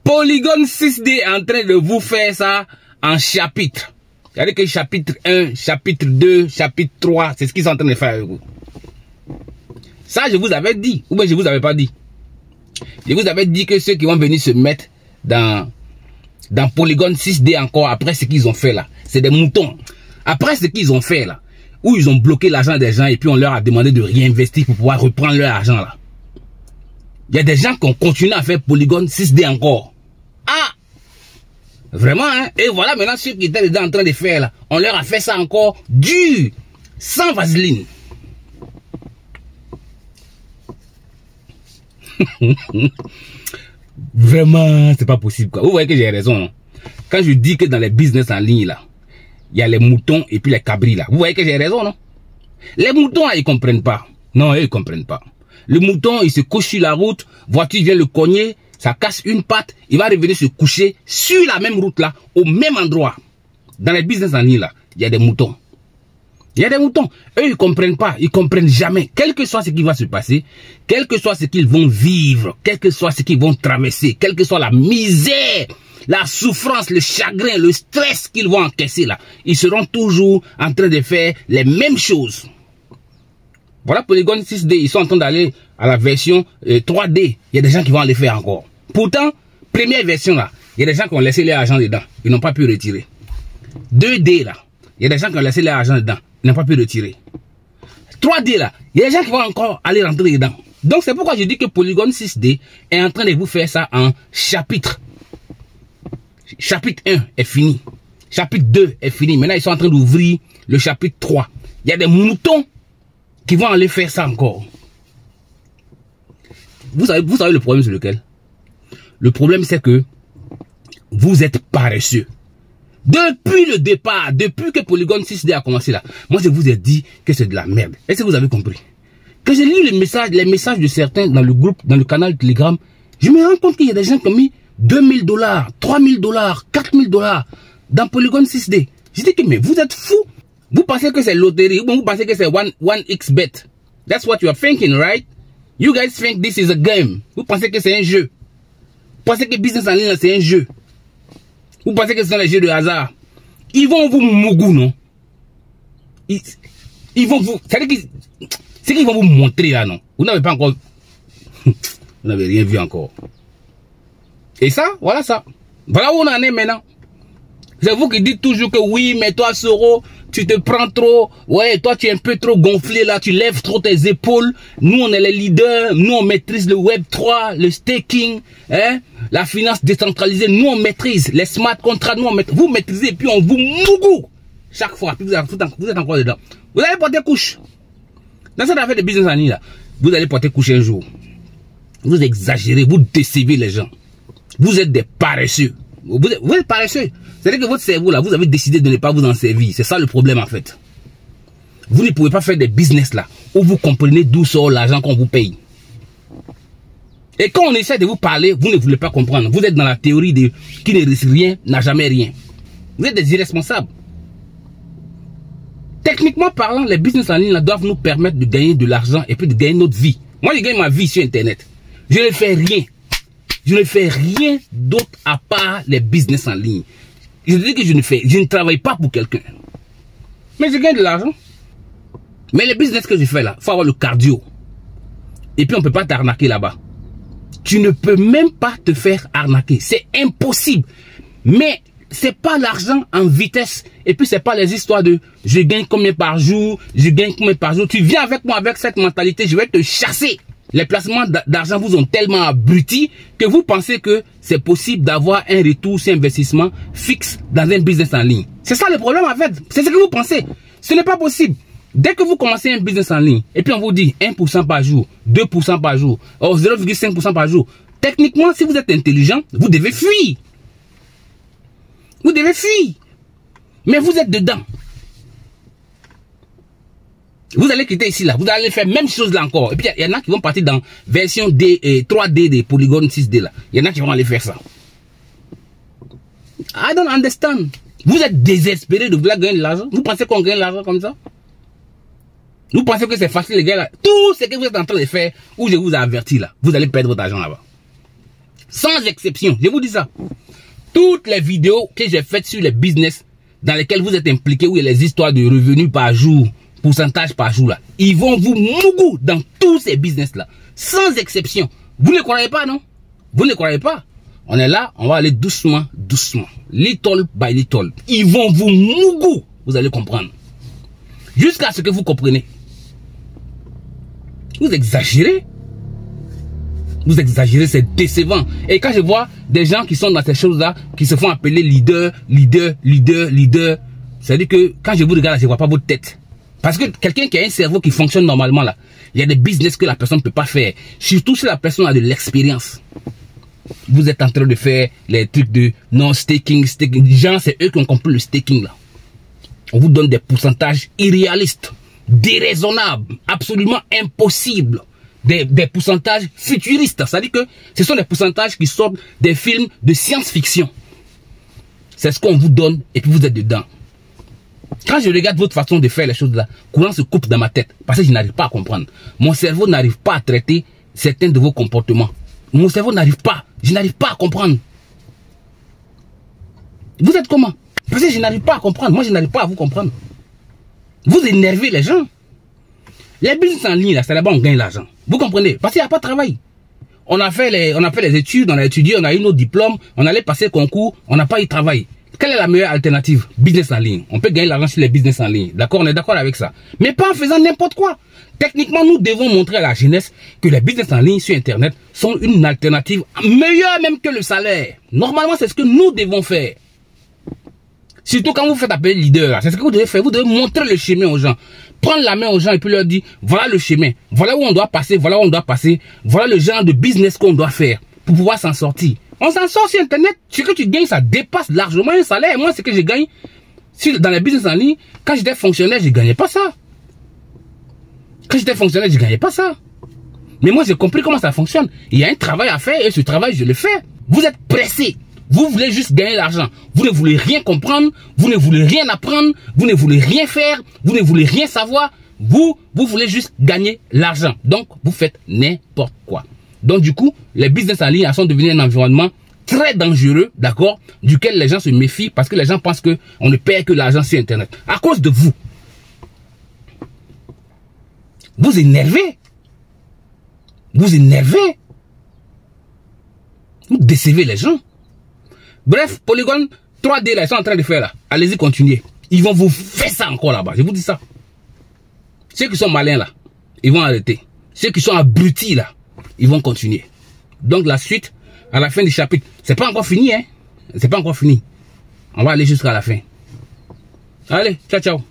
Polygon 6D est en train de vous faire ça en chapitre. C'est-à-dire que chapitre 1, chapitre 2, chapitre 3, c'est ce qu'ils sont en train de faire avec vous. Ça, je vous avais dit, ou bien je vous avais pas dit. Je vous avais dit que ceux qui vont venir se mettre dans Polygon 6D encore, après ce qu'ils ont fait là, c'est des moutons. Après ce qu'ils ont fait là, où ils ont bloqué l'argent des gens et puis on leur a demandé de réinvestir pour pouvoir reprendre leur argent là. Il y a des gens qui ont continué à faire Polygon 6D encore. Ah! Vraiment, hein? Et voilà maintenant ceux qui étaient dedans en train de faire là, on leur a fait ça encore dur, sans vaseline. Vraiment, c'est pas possible quoi. Vous voyez que j'ai raison, non? Quand je dis que dans les business en ligne là, il y a les moutons et puis les cabris là. Vous voyez que j'ai raison, non? Les moutons là, ils comprennent pas. Non, ils comprennent pas. Le mouton, il se couche sur la route, voiture vient le cogner, ça casse une patte, il va revenir se coucher sur la même route là, au même endroit. Dans les business en ligne là, il y a des moutons. Il y a des moutons. Eux, ils comprennent pas, ils comprennent jamais. Quel que soit ce qui va se passer, quel que soit ce qu'ils vont vivre, quel que soit ce qu'ils vont traverser, quelle que soit la misère, la souffrance, le chagrin, le stress qu'ils vont encaisser là, ils seront toujours en train de faire les mêmes choses. Voilà Polygon 6D, ils sont en train d'aller à la version 3D. Il y a des gens qui vont aller faire encore. Pourtant, première version là, il y a des gens qui ont laissé leur argent dedans. Ils n'ont pas pu retirer. 2D là, il y a des gens qui ont laissé leur argent dedans. Ils n'ont pas pu retirer. 3D là, il y a des gens qui vont encore aller rentrer dedans. Donc c'est pourquoi je dis que Polygon 6D est en train de vous faire ça en chapitre. Chapitre 1 est fini. Chapitre 2 est fini. Maintenant, ils sont en train d'ouvrir le chapitre 3. Il y a des moutons qui vont aller faire ça encore. Vous savez le problème c'est lequel? Le problème c'est que vous êtes paresseux. Depuis le départ, depuis que Polygon 6D a commencé là, moi je vous ai dit que c'est de la merde. Est-ce que vous avez compris? Quand j'ai lu les messages de certains dans le groupe, dans le canal Telegram, je me rends compte qu'il y a des gens qui ont mis 2000 $, 3000 $, 4000 $ dans Polygon 6D. Je dis que mais vous êtes fous. Vous pensez que c'est loterie ou vous pensez que c'est 1xbet. That's what you are thinking, right? You guys think this is a game. Vous pensez que c'est un jeu. Vous pensez que business en ligne c'est un jeu. Vous pensez que ce sont les jeux de hasard. Ils vont vous mougou, non? Ils vont vous... C'est qu'ils vont vous montrer là, non? Vous n'avez pas encore... Vous n'avez rien vu encore. Et ça, voilà ça. Voilà où on en est maintenant. C'est vous qui dites toujours que oui, mais toi, Soro, tu te prends trop. Ouais, toi, tu es un peu trop gonflé là. Tu lèves trop tes épaules. Nous, on est les leaders. Nous, on maîtrise le Web 3, le staking, hein, la finance décentralisée. Nous, on maîtrise les smart contracts. Nous, vous maîtrisez et puis on vous mougou chaque fois. Puis vous êtes encore dedans. Vous allez porter couche. Dans cette affaire de business en ligne là, vous allez porter couche un jour. Vous exagérez, vous décevez les gens. Vous êtes des paresseux. Vous êtes paresseux. C'est-à-dire que votre cerveau là, vous avez décidé de ne pas vous en servir. C'est ça le problème en fait. Vous ne pouvez pas faire des business là où vous comprenez d'où sort l'argent qu'on vous paye. Et quand on essaie de vous parler, vous ne voulez pas comprendre. Vous êtes dans la théorie de qui ne risque rien, n'a jamais rien. Vous êtes des irresponsables. Techniquement parlant, les business en ligne là, doivent nous permettre de gagner de l'argent et puis de gagner notre vie. Moi, je gagne ma vie sur Internet. Je ne fais rien. Je ne fais rien d'autre à part les business en ligne. Je dis que je ne travaille pas pour quelqu'un. Mais je gagne de l'argent. Mais les business que je fais là, il faut avoir le cardio. Et puis on ne peut pas t'arnaquer là-bas. Tu ne peux même pas te faire arnaquer. C'est impossible. Mais c'est pas l'argent en vitesse. Et puis c'est pas les histoires de je gagne combien par jour, je gagne combien par jour. Tu viens avec moi avec cette mentalité, je vais te chasser. Les placements d'argent vous ont tellement abrutis que vous pensez que c'est possible d'avoir un retour sur investissement fixe dans un business en ligne. C'est ça le problème en fait. C'est ce que vous pensez. Ce n'est pas possible. Dès que vous commencez un business en ligne et puis on vous dit 1% par jour, 2% par jour, 0,5% par jour. Techniquement, si vous êtes intelligent, vous devez fuir. Vous devez fuir. Mais vous êtes dedans. Vous allez quitter ici là, vous allez faire même chose là encore. Et puis il y en a qui vont partir dans version 3D des Polygon 6D là. Il y en a qui vont aller faire ça. I don't understand. Vous êtes désespéré de vouloir gagner de l'argent. Vous pensez qu'on gagne de l'argent comme ça? Vous pensez que c'est facile, les gars, là? Tout ce que vous êtes en train de faire, où je vous ai averti, là, vous allez perdre votre argent là-bas. Sans exception, je vous dis ça. Toutes les vidéos que j'ai faites sur les business dans lesquels vous êtes impliqués, où il y a les histoires de revenus par jour, pourcentage par jour, là, ils vont vous mougou dans tous ces business-là. Sans exception. Vous ne croyez pas, non? Vous ne croyez pas? On est là, on va aller doucement, doucement. Little by little. Ils vont vous mougou. Vous allez comprendre. Jusqu'à ce que vous compreniez. Vous exagérez. Vous exagérez, c'est décevant. Et quand je vois des gens qui sont dans ces choses-là, qui se font appeler leader, c'est-à-dire que quand je vous regarde, je ne vois pas votre tête. Parce que quelqu'un qui a un cerveau qui fonctionne normalement, là, il y a des business que la personne ne peut pas faire. Surtout si la personne a de l'expérience. Vous êtes en train de faire les trucs de non-staking. Gens, c'est eux qui ont compris le staking, là. On vous donne des pourcentages irréalistes, déraisonnables, absolument impossibles. Des pourcentages futuristes. C'est-à-dire que ce sont des pourcentages qui sortent des films de science-fiction. C'est ce qu'on vous donne et puis vous êtes dedans. Quand je regarde votre façon de faire les choses là, courant se coupe dans ma tête parce que je n'arrive pas à comprendre. Mon cerveau n'arrive pas à traiter certains de vos comportements. Mon cerveau n'arrive pas. Je n'arrive pas à comprendre. Vous êtes comment? Parce que je n'arrive pas à comprendre. Moi, je n'arrive pas à vous comprendre. Vous énervez les gens. Les business en ligne, là, c'est là-bas on gagne l'argent. Vous comprenez? Parce qu'il n'y a pas de travail. On a fait les études, on a étudié, on a eu nos diplômes, on allait passer le concours, on n'a pas eu de travail. Quelle est la meilleure alternative? Business en ligne. On peut gagner l'argent sur les business en ligne. D'accord? On est d'accord avec ça. Mais pas en faisant n'importe quoi. Techniquement, nous devons montrer à la jeunesse que les business en ligne sur Internet sont une alternative meilleure même que le salaire. Normalement, c'est ce que nous devons faire. Surtout quand vous faites appeler leader, c'est ce que vous devez faire. Vous devez montrer le chemin aux gens. Prendre la main aux gens et puis leur dire, voilà le chemin. Voilà où on doit passer, voilà où on doit passer. Voilà le genre de business qu'on doit faire pour pouvoir s'en sortir. On s'en sort sur Internet. Ce que tu gagnes, ça dépasse largement un salaire. Et moi, ce que je gagne dans les business en ligne, quand j'étais fonctionnaire, je ne gagnais pas ça. Quand j'étais fonctionnaire, je ne gagnais pas ça. Mais moi, j'ai compris comment ça fonctionne. Il y a un travail à faire et ce travail, je le fais. Vous êtes pressé. Vous voulez juste gagner l'argent. Vous ne voulez rien comprendre. Vous ne voulez rien apprendre. Vous ne voulez rien faire. Vous ne voulez rien savoir. Vous voulez juste gagner l'argent. Donc, vous faites n'importe quoi. Donc, du coup, les business en ligne sont devenus un environnement très dangereux, d'accord, duquel les gens se méfient parce que les gens pensent que on ne perd que l'argent sur Internet. À cause de vous. Vous énervez. Vous énervez. Vous décevez les gens. Bref, Polygon 3D, là, ils sont en train de faire là. Allez-y, continuez. Ils vont vous faire ça encore là-bas. Je vous dis ça. Ceux qui sont malins là, ils vont arrêter. Ceux qui sont abrutis là, ils vont continuer. Donc la suite, à la fin du chapitre, c'est pas encore fini, hein. C'est pas encore fini. On va aller jusqu'à la fin. Allez, ciao, ciao.